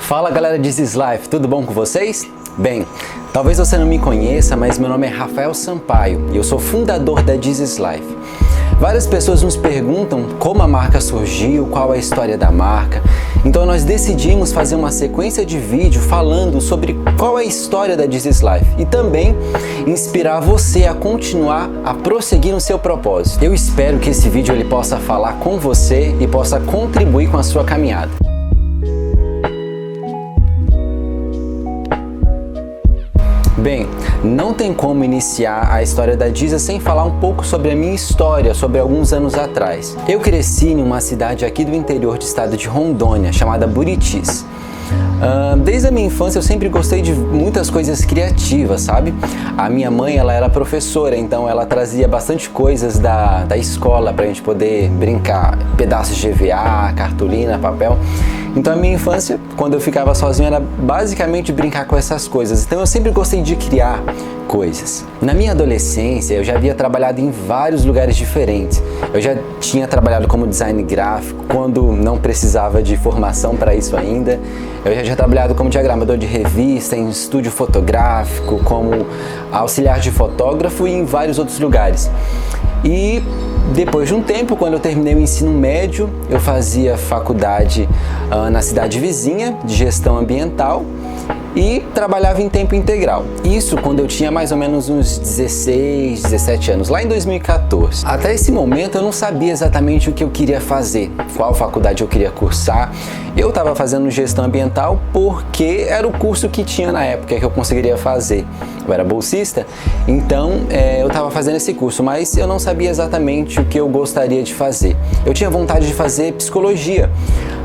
Fala galera de This Life, tudo bom com vocês? Bem, talvez você não me conheça, mas meu nome é Rafael Sampaio e eu sou fundador da This Life. Várias pessoas nos perguntam como a marca surgiu, qual é a história da marca. Então nós decidimos fazer uma sequência de vídeo falando sobre qual é a história da This Life e também inspirar você a continuar a prosseguir no seu propósito. Eu espero que esse vídeo ele possa falar com você e possa contribuir com a sua caminhada. Bem, não tem como iniciar a história da This sem falar um pouco sobre a minha história, sobre alguns anos atrás. Eu cresci em uma cidade aqui do interior do estado de Rondônia, chamada Buritis. Desde a minha infância eu sempre gostei de muitas coisas criativas, sabe? A minha mãe, ela era professora, então ela trazia bastante coisas da escola pra gente poder brincar. Pedaços de EVA, cartolina, papel. Então a minha infância, quando eu ficava sozinho, era basicamente brincar com essas coisas. Então eu sempre gostei de criar coisas. Na minha adolescência, eu já havia trabalhado em vários lugares diferentes. Eu já tinha trabalhado como design gráfico, quando não precisava de formação para isso ainda. Eu já tinha trabalhado como diagramador de revista, em estúdio fotográfico, como auxiliar de fotógrafo e em vários outros lugares. E depois de um tempo, quando eu terminei o ensino médio, eu fazia faculdade na cidade vizinha de gestão ambiental e trabalhava em tempo integral. Isso quando eu tinha mais ou menos uns 16, 17 anos, lá em 2014. Até esse momento eu não sabia exatamente o que eu queria fazer, qual faculdade eu queria cursar. Eu estava fazendo gestão ambiental porque era o curso que tinha na época que eu conseguiria fazer. Eu era bolsista, então eu estava fazendo esse curso, mas eu não sabia exatamente o que eu gostaria de fazer. Eu tinha vontade de fazer psicologia,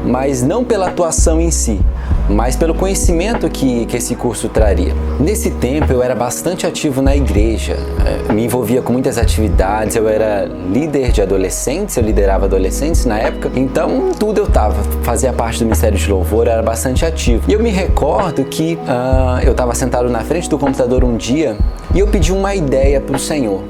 mas não pela atuação em si, mas pelo conhecimento que esse curso traria. Nesse tempo eu era bastante ativo na igreja, me envolvia com muitas atividades, eu era líder de adolescentes, eu liderava adolescentes na época, então tudo eu fazia parte do Ministério de Louvor, eu era bastante ativo. E eu me recordo que eu estava sentado na frente do computador um dia e eu pedi uma ideia para o Senhor.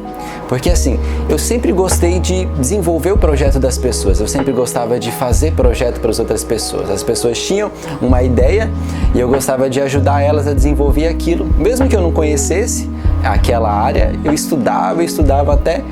Porque assim, eu sempre gostei de desenvolver o projeto das pessoas, eu sempre gostava de fazer projeto para as outras pessoas. As pessoas tinham uma ideia e eu gostava de ajudar elas a desenvolver aquilo. Mesmo que eu não conhecesse aquela área, eu estudava até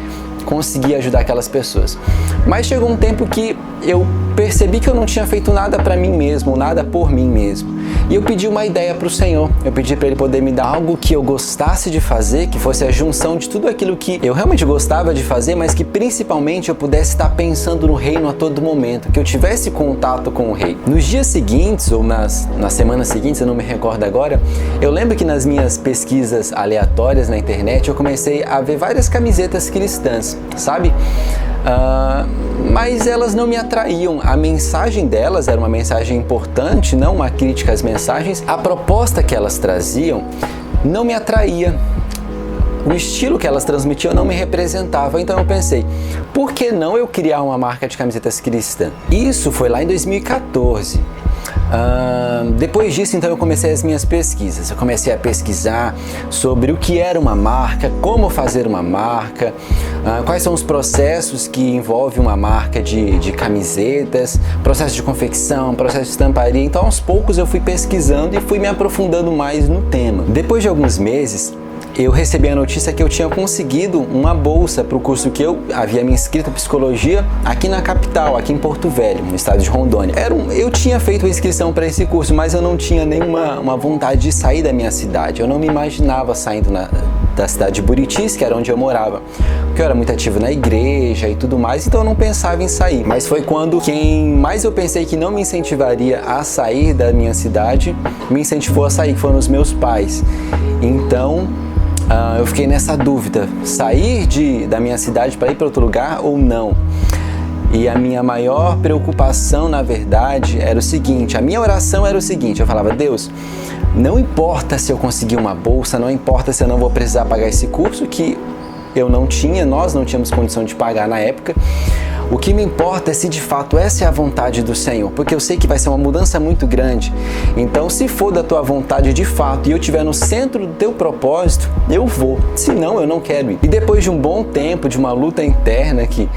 conseguir ajudar aquelas pessoas. Mas chegou um tempo que eu percebi que eu não tinha feito nada para mim mesmo, nada por mim mesmo. E eu pedi uma ideia para o Senhor. Eu pedi para Ele poder me dar algo que eu gostasse de fazer, que fosse a junção de tudo aquilo que eu realmente gostava de fazer, mas que principalmente eu pudesse estar pensando no reino a todo momento, que eu tivesse contato com o Rei. Nos dias seguintes, ou nas semanas seguintes, eu não me recordo agora, eu lembro que nas minhas pesquisas aleatórias na internet, eu comecei a ver várias camisetas cristãs, sabe? Mas elas não me atraíam. A mensagem delas era uma mensagem importante, não uma crítica às mensagens. A proposta que elas traziam não me atraía. O estilo que elas transmitiam não me representava. Então eu pensei, por que não eu criar uma marca de camisetas cristã? Isso foi lá em 2014. Depois disso, então, eu comecei as minhas pesquisas. Eu comecei a pesquisar sobre o que era uma marca, como fazer uma marca, quais são os processos que envolvem uma marca de camisetas, processo de confecção, processo de estamparia. Então, aos poucos, eu fui pesquisando e fui me aprofundando mais no tema. Depois de alguns meses, eu recebi a notícia que eu tinha conseguido uma bolsa para o curso que eu havia me inscrito em psicologia aqui na capital, aqui em Porto Velho, no estado de Rondônia. Eu tinha feito a inscrição para esse curso, mas eu não tinha nenhuma vontade de sair da minha cidade. Eu não me imaginava saindo da cidade de Buritis, que era onde eu morava, porque eu era muito ativo na igreja e tudo mais, então eu não pensava em sair. Mas foi quando quem mais eu pensei que não me incentivaria a sair da minha cidade, me incentivou a sair, que foram os meus pais. Então eu fiquei nessa dúvida, sair da minha cidade para ir para outro lugar ou não. E a minha maior preocupação, na verdade, era o seguinte, a minha oração era o seguinte, eu falava, Deus, não importa se eu conseguir uma bolsa, não importa se eu não vou precisar pagar esse curso que nós não tínhamos condição de pagar na época. O que me importa é se de fato essa é a vontade do Senhor, porque eu sei que vai ser uma mudança muito grande. Então, se for da tua vontade de fato e eu estiver no centro do teu propósito, eu vou. Se não, eu não quero ir. E depois de um bom tempo, de uma luta interna que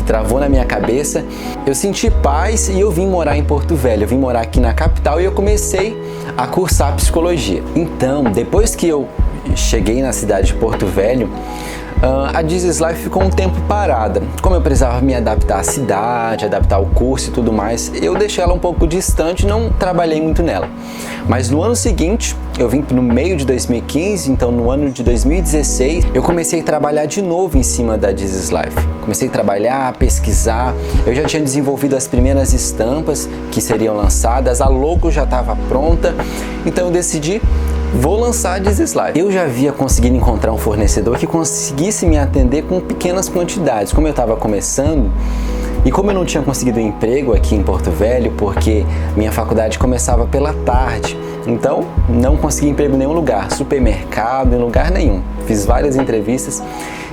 travou na minha cabeça. Eu senti paz e eu vim morar em Porto Velho. Eu vim morar aqui na capital e eu comecei a cursar psicologia. Então, depois que eu cheguei na cidade de Porto Velho, a Jesus Life ficou um tempo parada. Como eu precisava me adaptar à cidade, adaptar ao curso e tudo mais, eu deixei ela um pouco distante e não trabalhei muito nela. Mas no ano seguinte, eu vim no meio de 2015, então no ano de 2016, eu comecei a trabalhar de novo em cima da Jesus Life. Comecei a trabalhar, pesquisar, eu já tinha desenvolvido as primeiras estampas que seriam lançadas, a logo já estava pronta, então eu decidi, vou lançar a Jesus Life. Eu já havia conseguido encontrar um fornecedor que conseguisse me atender com pequenas quantidades. Como eu estava começando e como eu não tinha conseguido um emprego aqui em Porto Velho, porque minha faculdade começava pela tarde, então não consegui emprego em nenhum lugar, supermercado, em lugar nenhum. Fiz várias entrevistas,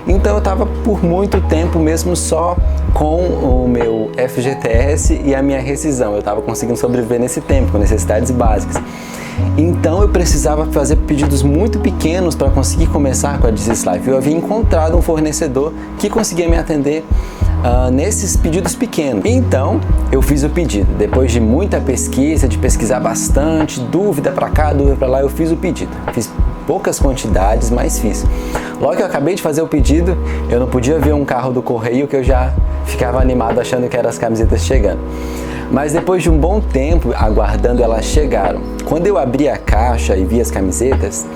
então eu estava por muito tempo mesmo só com o meu FGTS e a minha rescisão. Eu estava conseguindo sobreviver nesse tempo, com necessidades básicas. Então eu precisava fazer pedidos muito pequenos para conseguir começar com a Jesus Life. Eu havia encontrado um fornecedor que conseguia me atender nesses pedidos pequenos. Então eu fiz o pedido. Depois de muita pesquisa, de pesquisar bastante, dúvida para cá, dúvida para lá, eu fiz o pedido. Fiz poucas quantidades, mas fiz. Logo que eu acabei de fazer o pedido, eu não podia ver um carro do correio que eu já ficava animado achando que eram as camisetas chegando. Mas depois de um bom tempo aguardando, elas chegaram. Quando eu abri a caixa e vi as camisetas,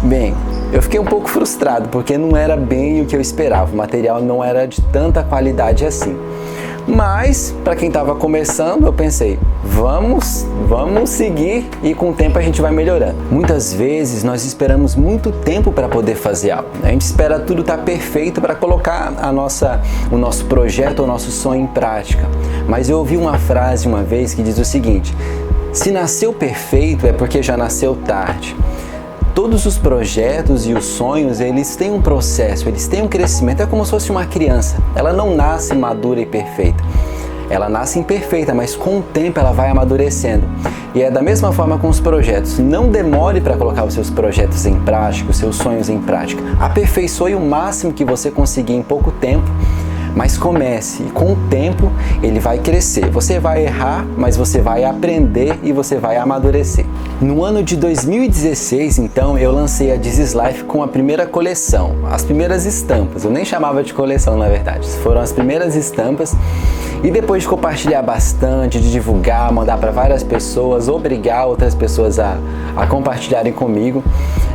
bem, eu fiquei um pouco frustrado porque não era bem o que eu esperava. O material não era de tanta qualidade assim. Mas, para quem estava começando, eu pensei, vamos seguir e com o tempo a gente vai melhorando. Muitas vezes nós esperamos muito tempo para poder fazer algo. A gente espera tudo estar perfeito para colocar o nosso projeto, o nosso sonho em prática. Mas eu ouvi uma frase uma vez que diz o seguinte: se nasceu perfeito é porque já nasceu tarde. Todos os projetos e os sonhos, eles têm um processo, eles têm um crescimento, é como se fosse uma criança. Ela não nasce madura e perfeita. Ela nasce imperfeita, mas com o tempo ela vai amadurecendo. E é da mesma forma com os projetos. Não demore para colocar os seus projetos em prática, os seus sonhos em prática. Aperfeiçoe o máximo que você conseguir em pouco tempo, mas comece, e com o tempo ele vai crescer. Você vai errar, mas você vai aprender e você vai amadurecer. No ano de 2016, então, eu lancei a Jesus Life com a primeira coleção, as primeiras estampas. Eu nem chamava de coleção, na verdade. Foram as primeiras estampas. E depois de compartilhar bastante, de divulgar, mandar para várias pessoas, obrigar outras pessoas a compartilharem comigo,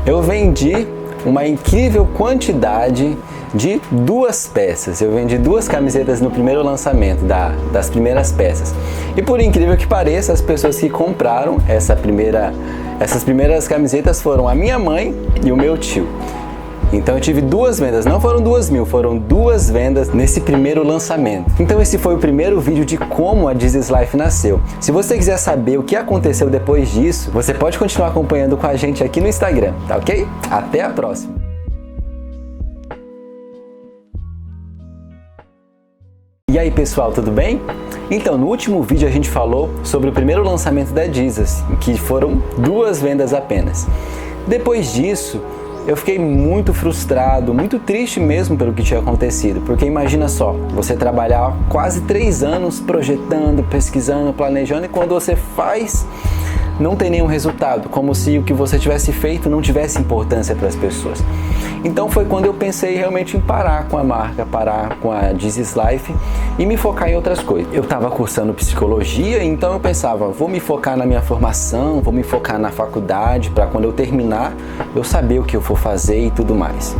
eu vendi uma incrível quantidade de 2 peças. Eu vendi 2 camisetas no primeiro lançamento das primeiras peças. E por incrível que pareça, as pessoas que compraram essas primeiras camisetas foram a minha mãe e o meu tio. Então eu tive 2 vendas, não foram 2.000, foram 2 vendas nesse primeiro lançamento. Então esse foi o primeiro vídeo de como a Jesus Life nasceu. Se você quiser saber o que aconteceu depois disso, você pode continuar acompanhando com a gente aqui no Instagram, tá ok? Até a próxima! E aí pessoal, tudo bem? Então, no último vídeo a gente falou sobre o primeiro lançamento da Jesus, que foram 2 vendas apenas. Depois disso, eu fiquei muito frustrado, muito triste mesmo pelo que tinha acontecido, porque imagina só, você trabalhar quase 3 anos projetando, pesquisando, planejando, e quando você faz, não tem nenhum resultado, como se o que você tivesse feito não tivesse importância para as pessoas. Então foi quando eu pensei realmente em parar com a marca, parar com a Jesus Life e me focar em outras coisas. Eu estava cursando psicologia, então eu pensava, vou me focar na minha formação, vou me focar na faculdade, para quando eu terminar, eu saber o que eu vou fazer e tudo mais.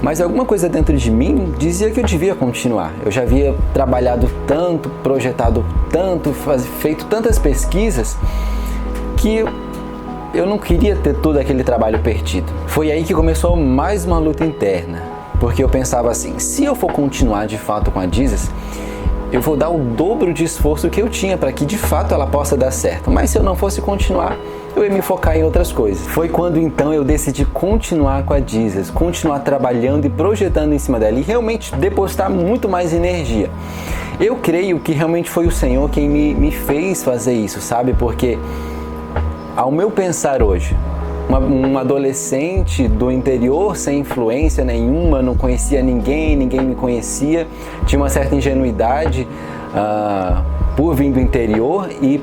Mas alguma coisa dentro de mim dizia que eu devia continuar. Eu já havia trabalhado tanto, projetado tanto, feito tantas pesquisas, que eu não queria ter todo aquele trabalho perdido. Foi aí que começou mais uma luta interna, porque eu pensava assim, se eu for continuar de fato com a Jesus, eu vou dar o dobro de esforço que eu tinha para que de fato ela possa dar certo. Mas se eu não fosse continuar, eu ia me focar em outras coisas. Foi quando então eu decidi continuar com a Jesus, continuar trabalhando e projetando em cima dela e realmente depositar muito mais energia. Eu creio que realmente foi o Senhor quem me fez fazer isso, sabe? Porque ao meu pensar hoje, um adolescente do interior sem influência nenhuma, não conhecia ninguém, ninguém me conhecia, tinha uma certa ingenuidade por vir do interior e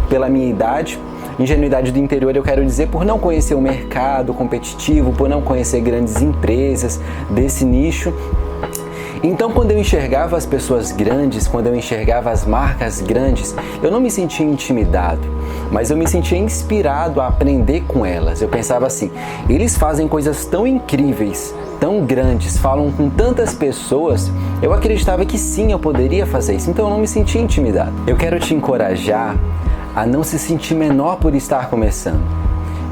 pela minha idade. Ingenuidade do interior eu quero dizer por não conhecer o mercado competitivo, por não conhecer grandes empresas desse nicho. Então, quando eu enxergava as pessoas grandes, quando eu enxergava as marcas grandes, eu não me sentia intimidado, mas eu me sentia inspirado a aprender com elas. Eu pensava assim, eles fazem coisas tão incríveis, tão grandes, falam com tantas pessoas, eu acreditava que sim, eu poderia fazer isso, então eu não me sentia intimidado. Eu quero te encorajar a não se sentir menor por estar começando.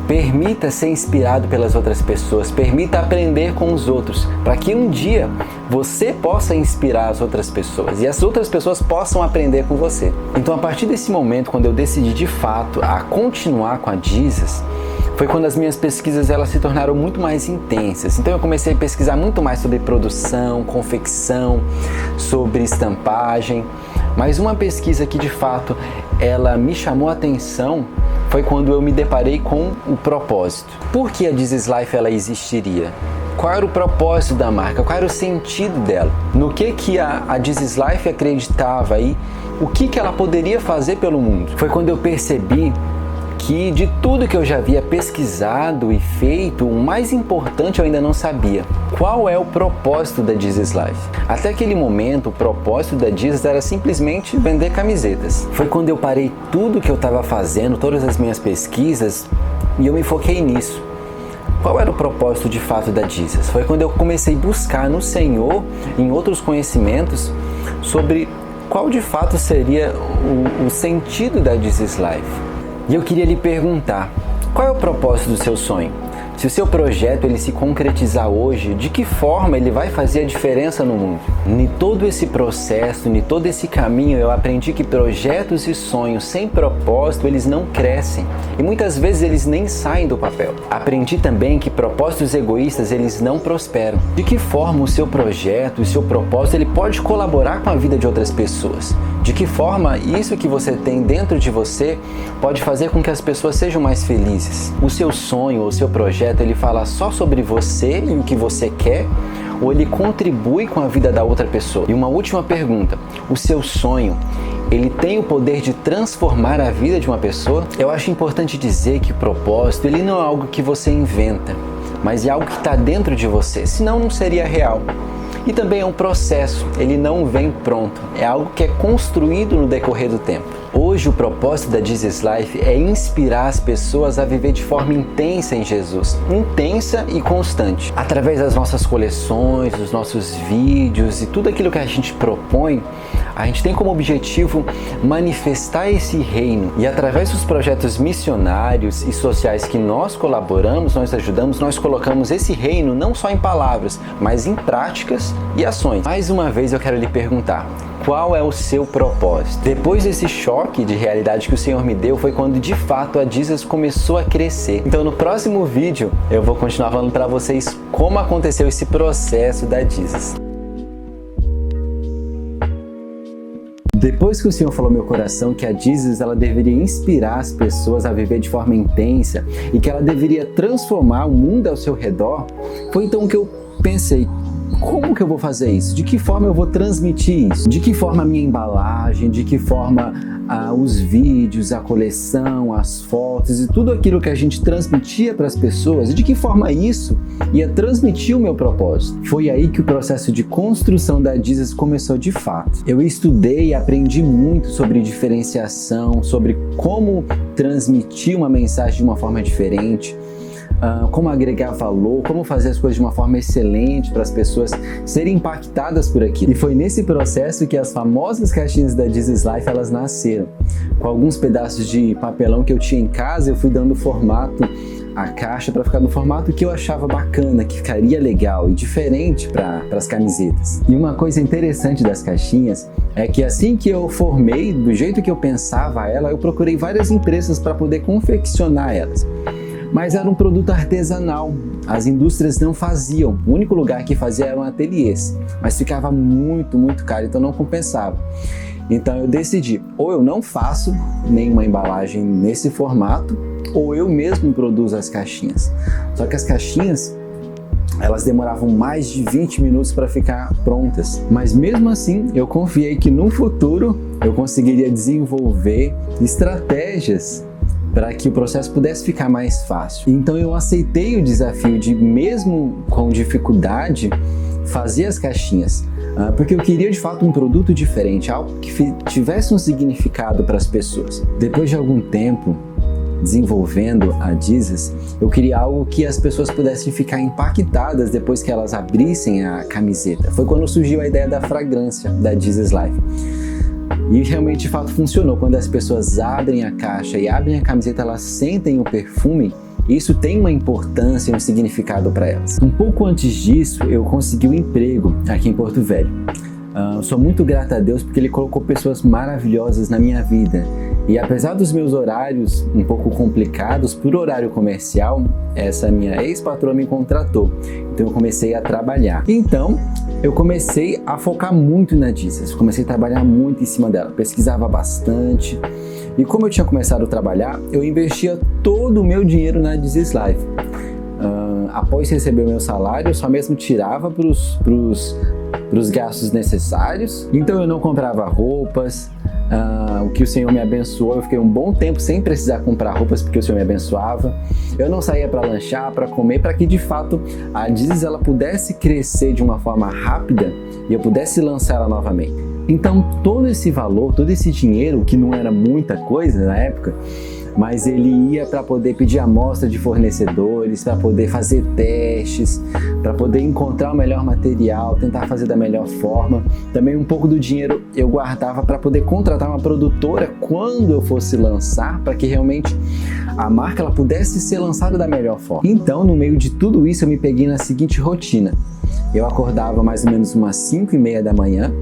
Permita ser inspirado pelas outras pessoas, permita aprender com os outros, para que um dia você possa inspirar as outras pessoas e as outras pessoas possam aprender com você. Então, a partir desse momento, quando eu decidi de fato a continuar com a Jesus, foi quando as minhas pesquisas elas se tornaram muito mais intensas. Então eu comecei a pesquisar muito mais sobre produção, confecção, sobre estampagem. Mas uma pesquisa que de fato ela me chamou a atenção foi quando eu me deparei com o propósito. Por que a Jesus Life ela existiria? Qual era o propósito da marca? Qual era o sentido dela? No que a Jesus Life acreditava e o que ela poderia fazer pelo mundo? Foi quando eu percebi que de tudo que eu já havia pesquisado e feito, o mais importante eu ainda não sabia. Qual é o propósito da Jesus Life? Até aquele momento, o propósito da Jesus era simplesmente vender camisetas. Foi quando eu parei tudo que eu estava fazendo, todas as minhas pesquisas, e eu me foquei nisso. Qual era o propósito de fato da Jesus? Foi quando eu comecei a buscar no Senhor, em outros conhecimentos, sobre qual de fato seria o sentido da Jesus Life. E eu queria lhe perguntar, qual é o propósito do seu sonho? Se o seu projeto ele se concretizar hoje, de que forma ele vai fazer a diferença no mundo? Em todo esse processo, em todo esse caminho, eu aprendi que projetos e sonhos sem propósito, eles não crescem. E muitas vezes eles nem saem do papel. Aprendi também que propósitos egoístas, eles não prosperam. De que forma o seu projeto, o seu propósito, ele pode colaborar com a vida de outras pessoas? De que forma isso que você tem dentro de você pode fazer com que as pessoas sejam mais felizes? O seu sonho, o seu projeto, ele fala só sobre você e o que você quer, ou ele contribui com a vida da outra pessoa? E uma última pergunta, o seu sonho, ele tem o poder de transformar a vida de uma pessoa? Eu acho importante dizer que o propósito, ele não é algo que você inventa, mas é algo que está dentro de você, senão não seria real. E também é um processo, ele não vem pronto, é algo que é construído no decorrer do tempo. Hoje o propósito da Jesus Life é inspirar as pessoas a viver de forma intensa em Jesus, intensa e constante. Através das nossas coleções, dos nossos vídeos e tudo aquilo que a gente propõe, a gente tem como objetivo manifestar esse reino. E através dos projetos missionários e sociais que nós colaboramos, nós ajudamos, nós colocamos esse reino não só em palavras, mas em práticas e ações. Mais uma vez eu quero lhe perguntar, qual é o seu propósito? Depois desse choque de realidade que o Senhor me deu, foi quando de fato a Jesus começou a crescer. Então no próximo vídeo eu vou continuar falando para vocês como aconteceu esse processo da Jesus. Depois que o Senhor falou no meu coração que a Jesus ela deveria inspirar as pessoas a viver de forma intensa e que ela deveria transformar o mundo ao seu redor, foi então que eu pensei, como que eu vou fazer isso? De que forma eu vou transmitir isso? De que forma a minha embalagem, de que forma os vídeos, a coleção, as fotos e tudo aquilo que a gente transmitia para as pessoas, e de que forma isso ia transmitir o meu propósito? Foi aí que o processo de construção da Jesus começou de fato. Eu estudei e aprendi muito sobre diferenciação, sobre como transmitir uma mensagem de uma forma diferente, como agregar valor, como fazer as coisas de uma forma excelente para as pessoas serem impactadas por aquilo. E foi nesse processo que as famosas caixinhas da Jesus Life elas nasceram. Com alguns pedaços de papelão que eu tinha em casa, eu fui dando formato à caixa para ficar no formato que eu achava bacana, que ficaria legal e diferente para as camisetas. E uma coisa interessante das caixinhas é que assim que eu formei, do jeito que eu pensava ela, eu procurei várias empresas para poder confeccionar elas. Mas era um produto artesanal, as indústrias não faziam, o único lugar que fazia eram ateliês, mas ficava muito caro, então não compensava. Então eu decidi, ou eu não faço nenhuma embalagem nesse formato, ou eu mesmo produzo as caixinhas. Só que as caixinhas, elas demoravam mais de 20 minutos para ficar prontas. Mas mesmo assim, eu confiei que no futuro eu conseguiria desenvolver estratégias para que o processo pudesse ficar mais fácil. Então eu aceitei o desafio de, mesmo com dificuldade, fazer as caixinhas, porque eu queria de fato um produto diferente, algo que tivesse um significado para as pessoas. Depois de algum tempo desenvolvendo a Jesus, eu queria algo que as pessoas pudessem ficar impactadas depois que elas abrissem a camiseta. Foi quando surgiu a ideia da fragrância da Jesus Life. E realmente de fato funcionou. Quando as pessoas abrem a caixa e abrem a camiseta, elas sentem o perfume. Isso tem uma importância e um significado para elas. Um pouco antes disso, eu consegui um emprego aqui em Porto Velho. Sou muito grato a Deus porque Ele colocou pessoas maravilhosas na minha vida. E apesar dos meus horários um pouco complicados, por horário comercial, essa minha ex-patroa me contratou. Então eu comecei a trabalhar. Então eu comecei a focar muito na Jesus. Comecei a trabalhar muito em cima dela. Pesquisava bastante. E como eu tinha começado a trabalhar, eu investia todo o meu dinheiro na Jesus Life. Após receber o meu salário, eu só mesmo tirava para os gastos necessários. Então eu não comprava roupas. O que o Senhor me abençoou, eu fiquei um bom tempo sem precisar comprar roupas porque o Senhor me abençoava. Eu não saía para lanchar, para comer, para que de fato a Jesus ela pudesse crescer de uma forma rápida e eu pudesse lançar ela novamente. Então todo esse valor, todo esse dinheiro, que não era muita coisa na época, mas ele ia para poder pedir amostra de fornecedores, para poder fazer testes, para poder encontrar o melhor material, tentar fazer da melhor forma. Também um pouco do dinheiro eu guardava para poder contratar uma produtora quando eu fosse lançar, para que realmente a marca ela pudesse ser lançada da melhor forma. Então, no meio de tudo isso, eu me peguei na seguinte rotina. Eu acordava mais ou menos umas 5h30 da manhã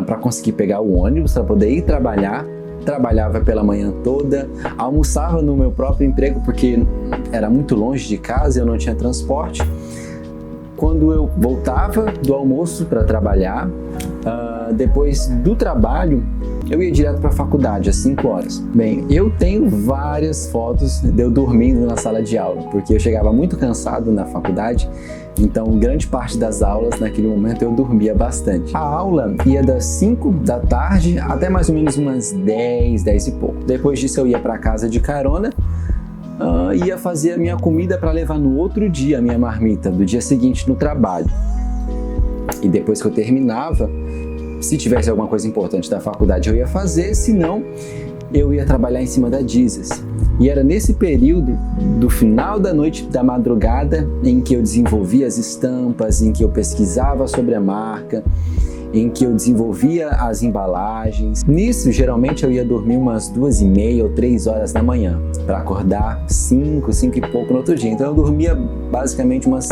para conseguir pegar o ônibus, para poder ir trabalhar. Trabalhava pela manhã toda, almoçava no meu próprio emprego porque era muito longe de casa, eu não tinha transporte. Quando eu voltava do almoço para trabalhar, depois do trabalho, eu ia direto para a faculdade às 5 horas. Bem, eu tenho várias fotos de eu dormindo na sala de aula, porque eu chegava muito cansado na faculdade, então grande parte das aulas naquele momento eu dormia bastante. A aula ia das 5 da tarde até mais ou menos umas 10 e pouco. Depois disso eu ia para casa de carona, ia fazer a minha comida para levar no outro dia, a minha marmita do dia seguinte no trabalho. E depois que eu terminava, se tivesse alguma coisa importante da faculdade eu ia fazer, se não, eu ia trabalhar em cima da Jesus. E era nesse período do final da noite, da madrugada, em que eu desenvolvia as estampas, em que eu pesquisava sobre a marca, em que eu desenvolvia as embalagens. Nisso, geralmente eu ia dormir umas 2h30 ou 3 horas da manhã, para acordar 5 e pouco no outro dia. Então eu dormia basicamente umas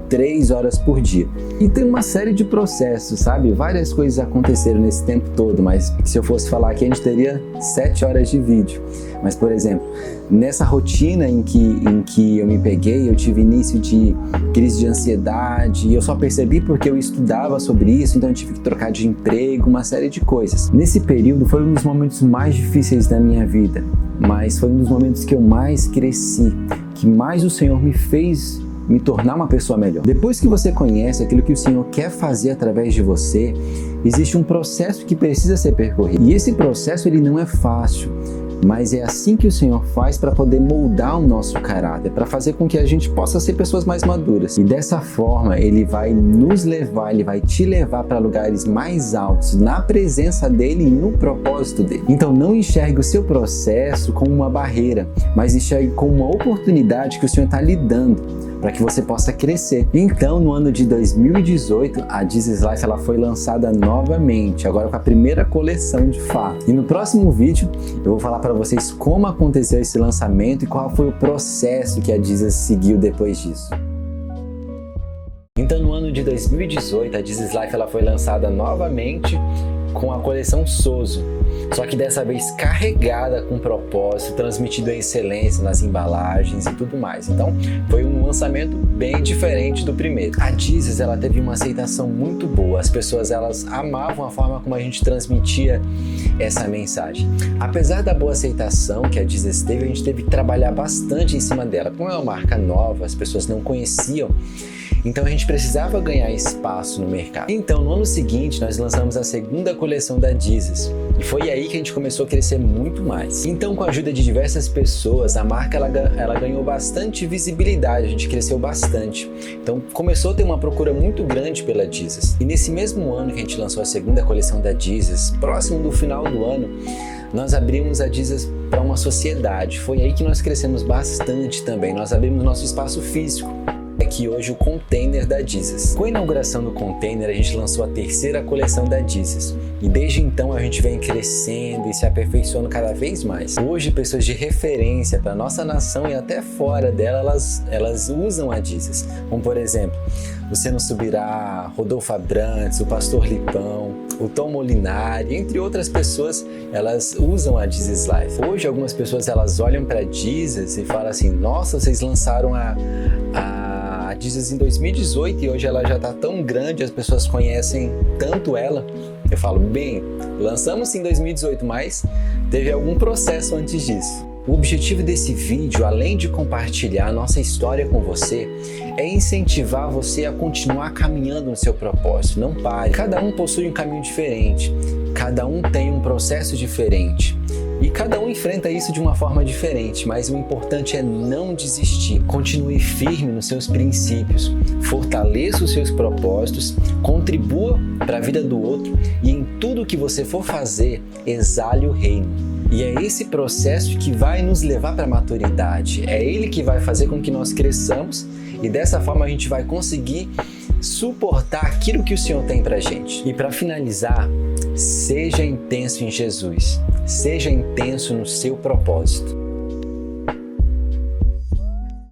3 horas por dia. E tem uma série de processos, sabe? Várias coisas aconteceram nesse tempo todo, mas se eu fosse falar aqui, a gente teria 7 horas de vídeo. Mas, por exemplo, nessa rotina em que eu me peguei, eu tive início de crise de ansiedade, e eu só percebi porque eu estudava sobre isso, então eu tive que trocar de emprego, uma série de coisas. Nesse período foi um dos momentos mais difíceis da minha vida, mas foi um dos momentos que eu mais cresci, que mais o Senhor me fez me tornar uma pessoa melhor. Depois que você conhece aquilo que o Senhor quer fazer através de você, existe um processo que precisa ser percorrido. E esse processo ele não é fácil, mas é assim que o Senhor faz para poder moldar o nosso caráter, para fazer com que a gente possa ser pessoas mais maduras. E dessa forma, Ele vai nos levar, Ele vai te levar para lugares mais altos, na presença dEle e no propósito dEle. Então não enxergue o seu processo como uma barreira, mas enxergue como uma oportunidade que o Senhor está lhe dando, para que você possa crescer. Então, no ano de 2018, a Jesus Life ela foi lançada novamente, agora com a primeira coleção de fato. E no próximo vídeo, eu vou falar para vocês como aconteceu esse lançamento e qual foi o processo que a Jesus seguiu depois disso. Então, no ano de 2018, a Jesus Life ela foi lançada novamente com a coleção Sozo, só que dessa vez carregada com propósito, transmitido em excelência nas embalagens e tudo mais. Então, foi um lançamento bem diferente do primeiro. A Jesus ela teve uma aceitação muito boa. As pessoas elas amavam a forma como a gente transmitia essa mensagem. Apesar da boa aceitação que a Jesus teve, a gente teve que trabalhar bastante em cima dela. Como é uma marca nova, as pessoas não conheciam. Então a gente precisava ganhar espaço no mercado. Então no ano seguinte nós lançamos a segunda coleção da Jesus e foi aí que a gente começou a crescer muito mais. Então com a ajuda de diversas pessoas a marca ela ganhou bastante visibilidade, a gente cresceu bastante. Então começou a ter uma procura muito grande pela Jesus. E nesse mesmo ano que a gente lançou a segunda coleção da Jesus, próximo do final do ano, nós abrimos a Jesus para uma sociedade. Foi aí que nós crescemos bastante também. Nós abrimos nosso espaço físico. Aqui hoje o container da Jesus. Com a inauguração do container, a gente lançou a terceira coleção da Jesus. E desde então a gente vem crescendo e se aperfeiçoando cada vez mais. Hoje, pessoas de referência para nossa nação e até fora dela, elas usam a Jesus. Como por exemplo, Luciano Subirá, Rodolfo Abrantes, o Pastor Lipão, o Tom Molinari, entre outras pessoas, elas usam a Jesus Life. Hoje algumas pessoas elas olham para Jesus e falam assim: nossa, vocês lançaram a Jesus em 2018 e hoje ela já está tão grande, as pessoas conhecem tanto ela. Eu falo, bem, lançamos em 2018, mas teve algum processo antes disso. O objetivo desse vídeo, além de compartilhar a nossa história com você, é incentivar você a continuar caminhando no seu propósito. Não pare. Cada um possui um caminho diferente, cada um tem um processo diferente. E cada um enfrenta isso de uma forma diferente, mas o importante é não desistir. Continue firme nos seus princípios, fortaleça os seus propósitos, contribua para a vida do outro e em tudo que você for fazer, exale o reino. E é esse processo que vai nos levar para a maturidade. É ele que vai fazer com que nós cresçamos e dessa forma a gente vai conseguir suportar aquilo que o Senhor tem pra gente. E para finalizar, seja intenso em Jesus. Seja intenso no seu propósito.